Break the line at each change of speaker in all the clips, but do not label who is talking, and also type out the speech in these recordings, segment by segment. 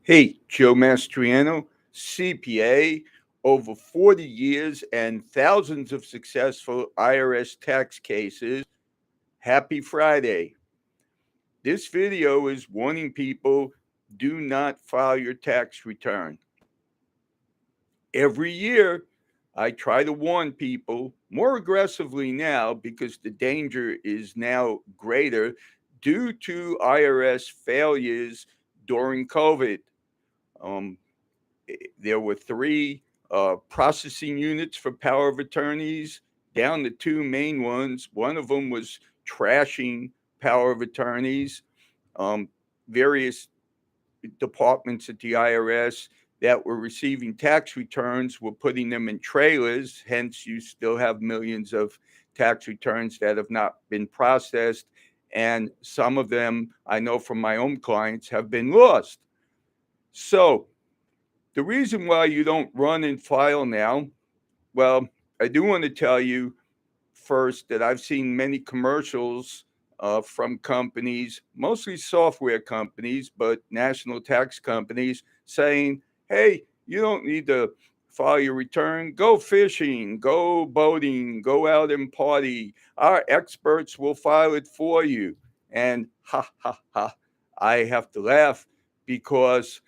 Hey, Joe Mastriano, CPA, over 40 years and thousands of successful IRS tax cases. Happy Friday. This video is warning people do not file your tax return. Every year, I try to warn people more aggressively now because the danger is now greater due to IRS failures during COVID. Um, there were three processing units for power of attorneys, down to two main ones. One of them was trashing power of attorneys. Um, Various departments at the IRS that were receiving tax returns were putting them in trailers. Hence, you still have millions of tax returns that have not been processed. And some of them, I know from my own clients, have been lost. So, the reason why you don't run and file now, well, I do want to tell you first that I've seen many commercials from companies, mostly software companies, but national tax companies, saying, hey, you don't need to file your return. Go fishing, go boating, go out and party. Our experts will file it for you. And ha, ha, ha, I have to laugh because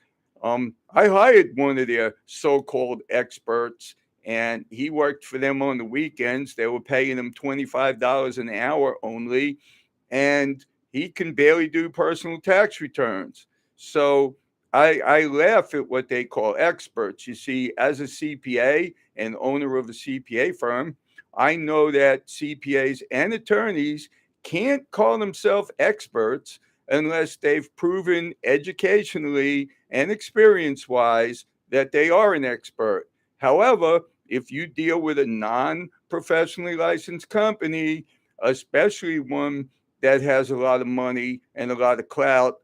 I hired one of their so called experts and he worked for them on the weekends. They were paying him $25 an hour only, and he can barely do personal tax returns. So I laugh at what they call experts. You see, as a CPA and owner of a CPA firm, I know that CPAs and attorneys can't call themselves experts unless they've proven educationally and experience wise that they are an expert. However, if you deal with a non professionally licensed company, especially one that has a lot of money and a lot of clout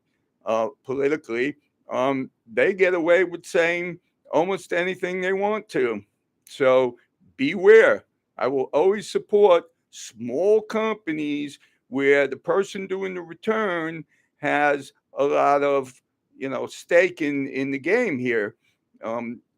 politically, they get away with saying almost anything they want to. So beware. I will always support small companies where the person doing the return has a lot of stake in the game here.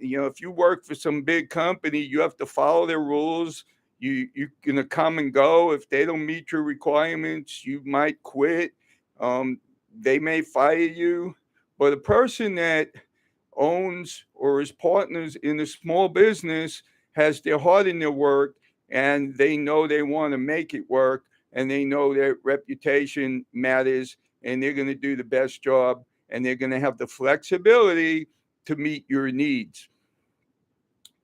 If you work for some big company, you have to follow their rules. You're gonna come and go. If they don't meet your requirements, you might quit. Um, they may fire you. But a person that owns or is partners in a small business has their heart in their work and they know they want to make it work and they know their reputation matters and they're going to do the best job and they're going to have the flexibility to meet your needs.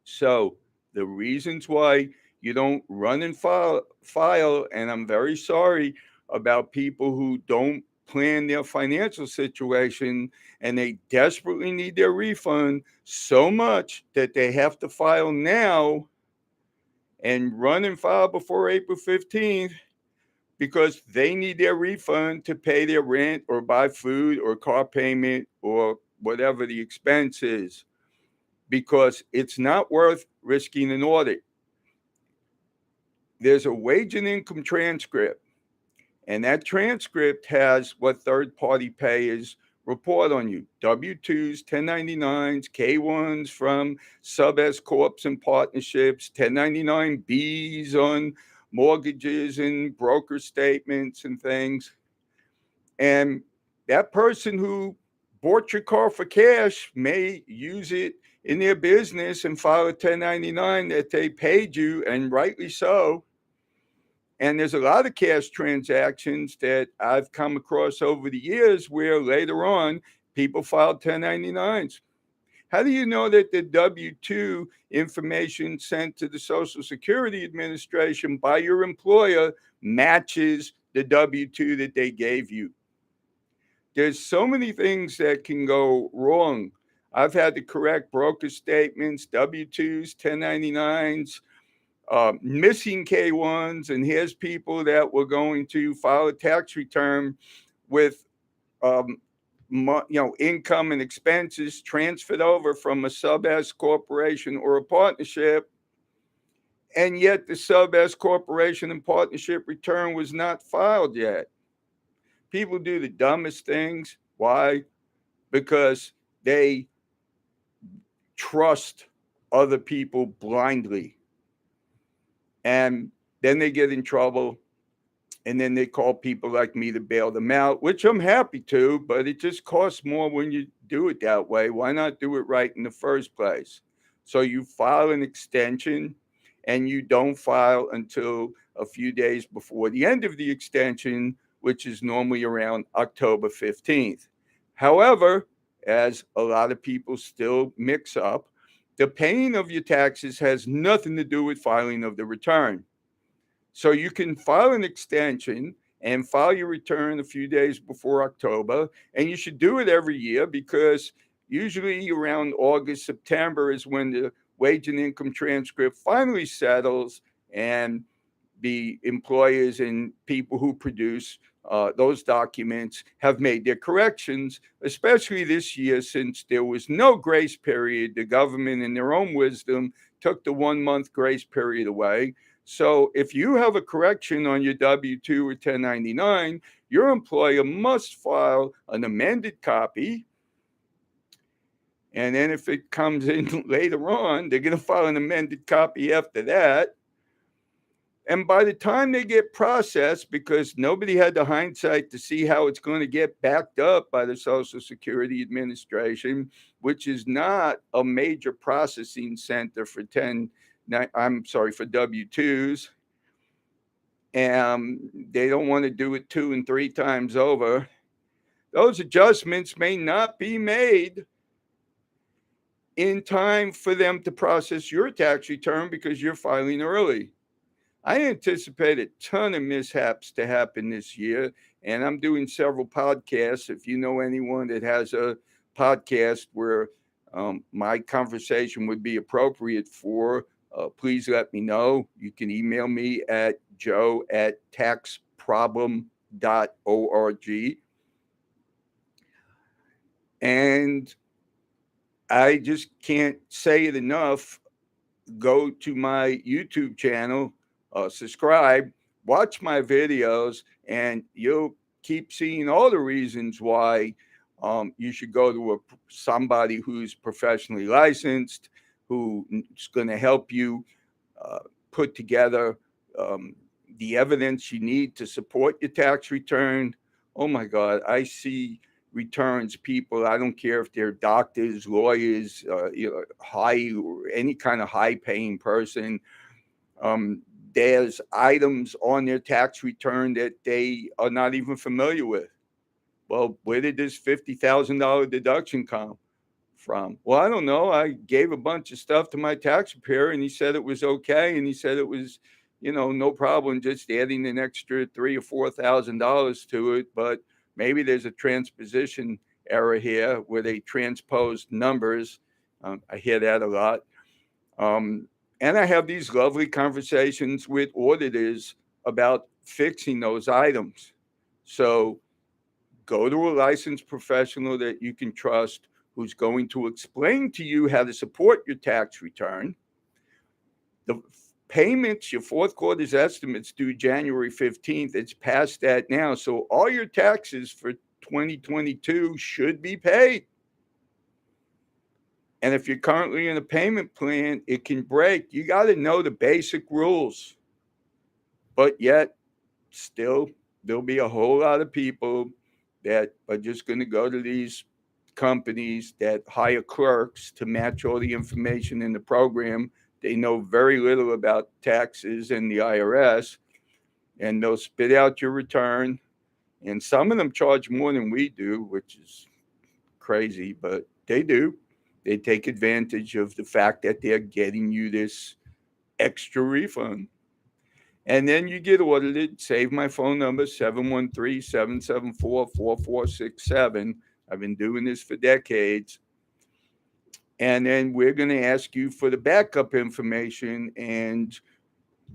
So, the reasons why you don't run and file, and I'm very sorry about people who don't plan their financial situation and they desperately need their refund so much that they have to file now and run and file before April 15th because they need their refund to pay their rent or buy food or car payment or whatever the expense is because it's not worth risking an audit. There's a wage and income transcript, and that transcript has what third party payers report on you: W 2s, 1099s, K 1s from sub S Corps and partnerships, 1099Bs on mortgages and broker statements and things. And that person who bought your car for cash may use it in their business and file a 1099 that they paid you, and rightly so. And there's a lot of cash transactions that I've come across over the years where later on people filed 1099s. How do you know that the W 2 information sent to the Social Security Administration by your employer matches the W 2 that they gave you? There's so many things that can go wrong. I've had to correct broker statements, W 2s, 1099s, missing K 1s, and here's people that were going to file a tax return with um, income and expenses transferred over from a sub S corporation or a partnership, and yet the sub S corporation and partnership return was not filed yet. People do the dumbest things. Why? Because they trust other people blindly. And then they get in trouble. And then they call people like me to bail them out, which I'm happy to, but it just costs more when you do it that way. Why not do it right in the first place? So you file an extension and you don't file until a few days before the end of the extension, which is normally around October 15th. However, as a lot of people still mix up, the paying of your taxes has nothing to do with filing of the return. So you can file an extension and file your return a few days before October. And you should do it every year because usually around August, September is when the wage and income transcript finally settles and the employers and people who produce those documents have made their corrections, especially this year since there was no grace period. The government, in their own wisdom, took the 1 month grace period away. So if you have a correction on your W-2 or 1099, your employer must file an amended copy. And then if it comes in later on, they're going to file an amended copy after that. And by the time they get processed, because nobody had the hindsight to see how it's going to get backed up by the Social Security Administration, which is not a major processing center for for W-2s. And they don't want to do it 2 and 3 times over. Those adjustments may not be made in time for them to process your tax return because you're filing early. I anticipate a ton of mishaps to happen this year, and I'm doing several podcasts. If you know anyone that has a podcast where my conversation would be appropriate for, please let me know. You can email me at joe@taxproblem.org. And I just can't say it enough. Go to my YouTube channel, subscribe, watch my videos, and you'll keep seeing all the reasons why you should go to somebody who's professionally licensed, who's going to help you put together the evidence you need to support your tax return. Oh my God, I see returns people. I don't care if they're doctors, lawyers, high or any kind of high paying person. There's items on their tax return that they are not even familiar with. Well, where did this $50,000 deduction come from? Well, I don't know. I gave a bunch of stuff to my tax preparer and he said it was okay. And he said it was, no problem just adding an extra $3,000 or $4,000 to it. But maybe there's a transposition error here where they transposed numbers. I hear that a lot. And I have these lovely conversations with auditors about fixing those items. So go to a licensed professional that you can trust who's going to explain to you how to support your tax return. The payments, your fourth quarter's estimates due January 15th. It's past that now. So all your taxes for 2022 should be paid. And if you're currently in a payment plan, it can break. You got to know the basic rules. But yet, still, there'll be a whole lot of people that are just going to go to these companies that hire clerks to match all the information in the program. They know very little about taxes and the IRS, and they'll spit out your return. And some of them charge more than we do, which is crazy, but they do. They take advantage of the fact that they're getting you this extra refund. And then you get audited. Save my phone number, 713-774-4467. I've been doing this for decades. And then we're going to ask you for the backup information and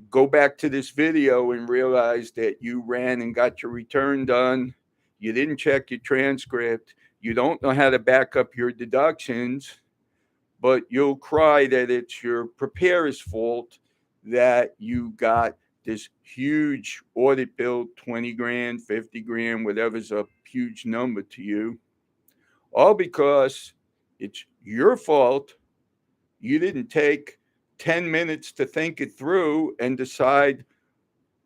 go back to this video and realize that you ran and got your return done. You didn't check your transcript. You don't know how to back up your deductions, but you'll cry that it's your preparer's fault that you got this huge audit bill, 20 grand, 50 grand, whatever's a huge number to you, all because It's your fault. You didn't take 10 minutes to think it through and decide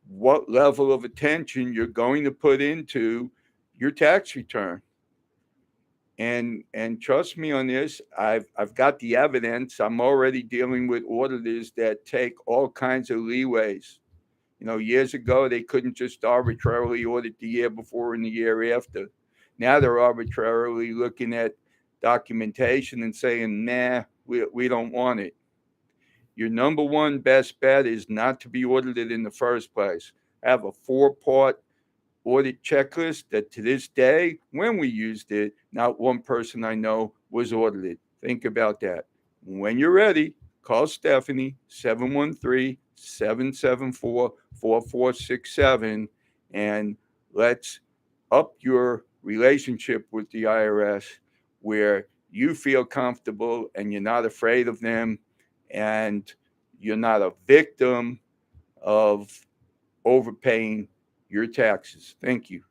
what level of attention you're going to put into your tax return. And trust me on this, I've got the evidence. I'm already dealing with auditors that take all kinds of leeways. Years ago they couldn't just arbitrarily audit the year before and the year after. Now they're arbitrarily looking at documentation and saying, nah, we don't want it. Your number one best bet is not to be audited in the first place. I have a 4-part audit checklist that to this day, when we used it, not one person I know was audited. Think about that. When you're ready, call Stephanie, 713-774-4467, and let's up your relationship with the IRS where you feel comfortable and you're not afraid of them and you're not a victim of overpaying your taxes. Thank you.